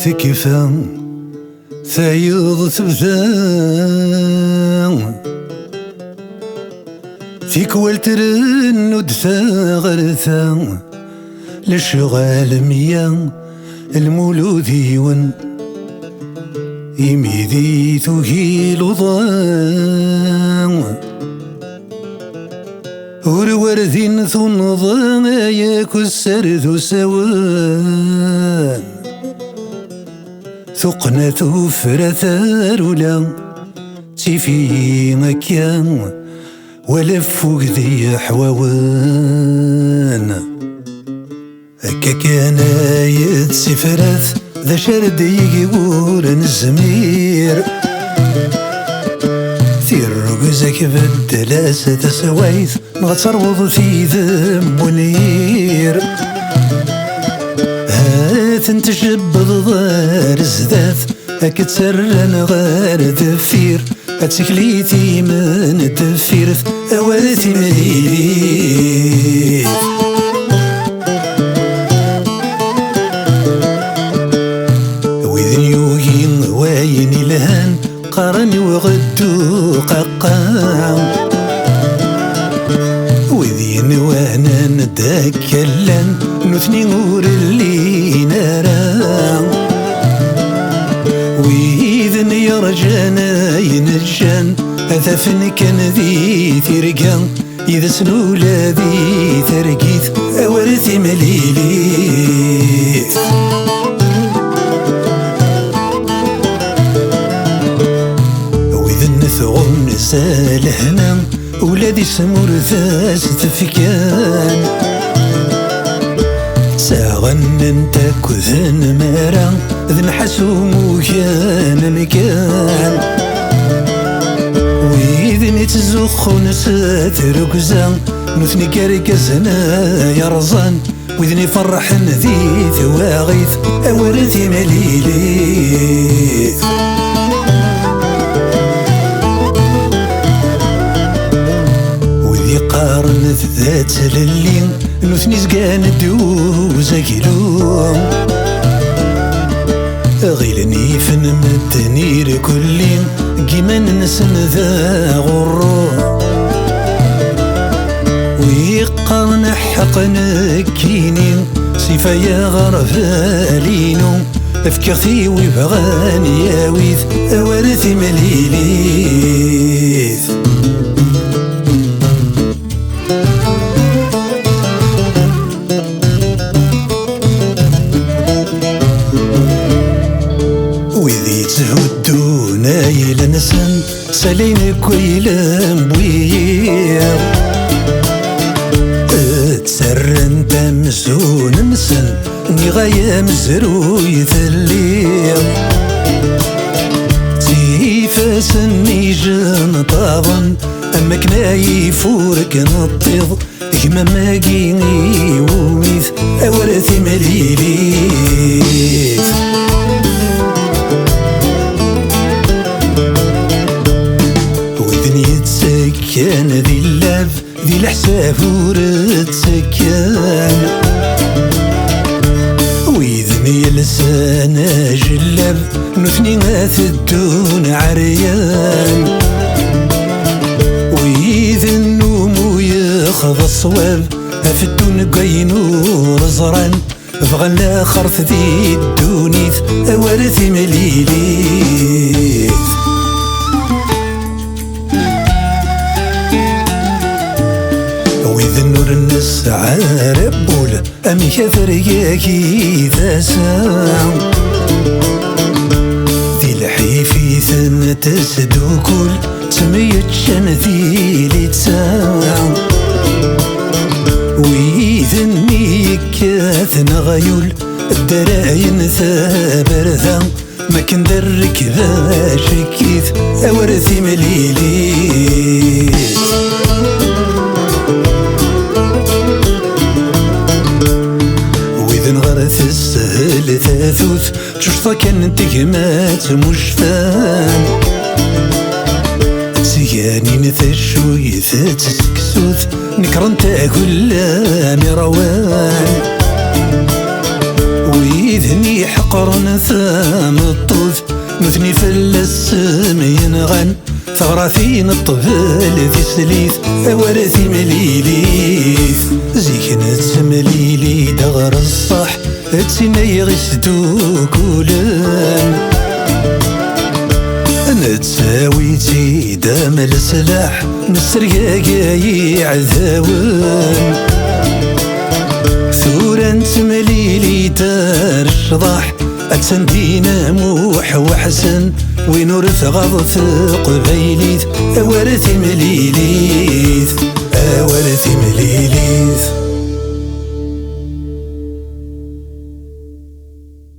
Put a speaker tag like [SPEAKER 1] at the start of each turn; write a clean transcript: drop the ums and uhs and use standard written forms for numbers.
[SPEAKER 1] تكفى ثايض تبثان تيكوال ترند ثاغرثا للشغال ميا المولوديون يميدي تهيل ضان ورورثين ثنظان يكسر ذو سوان ثقنة فرثار ولا تيفي مكان ولفوك ذي حواوان هكا كان يتسفرث ذا شرد يقول الزمير ثير رقزك بالدلاسة سوايث نغتروض في ذم ونير هات انتشبض ضار الزداث هاك تسرن غار دفير هاتسكليتي من الدفيرث اوالتي مليلي وإذن يوهين واين الهان قارن وغدو قاقام وذين وانا نداكلن نثني نور اللي نرام وإذن يرجانا ينجان أثفن كان ذي ثرقان إذا سنولا ذي ثرقيث أورثي مليليث وإذن نثغن سالهنا ولادي سمور ثاس تفكان ساغن انت كذن مرا ذن حسومو كان مكان وإذن تزخون ساتر قزان نثني كاركزنا يرزان وإذن يفرحن ذي ثواغيث أورثي مليليث وذي قارن ذات للين نثني زقان دوزا كيلوم غيلني فن مدنير كلين كيما نسن ذا غرو ويقارن حقنا كينين صفايا غرفالينو افكرتي ويبغان ياويث أورثي مليليث تهدونا إلى نسن سالين كويلم بويا تسرن تمسون نسن نغاية مزروي ثليا تيفاسن نيجن طاظن أما كنا يفورك نطيض كما ما كيني وميث أورثي مليليث كان ذي اللاب ذي الحساب ورد سكان وإذن يلسان جلاب نثني ثدون عريان وإذن نومو ياخذ الصواب أفدون قينو رزران بغنا خرث ذي الدونيث أورثي مليليث النور النسعى ربول أمي كثرياكي ذاسام ذي الحيفي ثن تسدو كل سميت شن ذي لتسام ويذني كاثن غيول الدراين ثابرثا ما كان درك ذا شكيث أورثي مليليث غرث السهل ثاثوث ششطة كانت تجمات مشفان سياني نثشوي ثات سكسوث نكرن تاكل مروان ويذني حق قرن ثام الطوث نثني فلس ينغن ثغراثين الطفل في سليث ورثي مليليث زيك نتمليلي دغر الصح تسيني غسدو كولن نتساويتي دام السلاح نسرقاقي عذاون ثورا نتمليلي دار الشضاح أتسندينا موح وحسن وينورث غضث قبيليث أورثي مليليث أورثي مليليث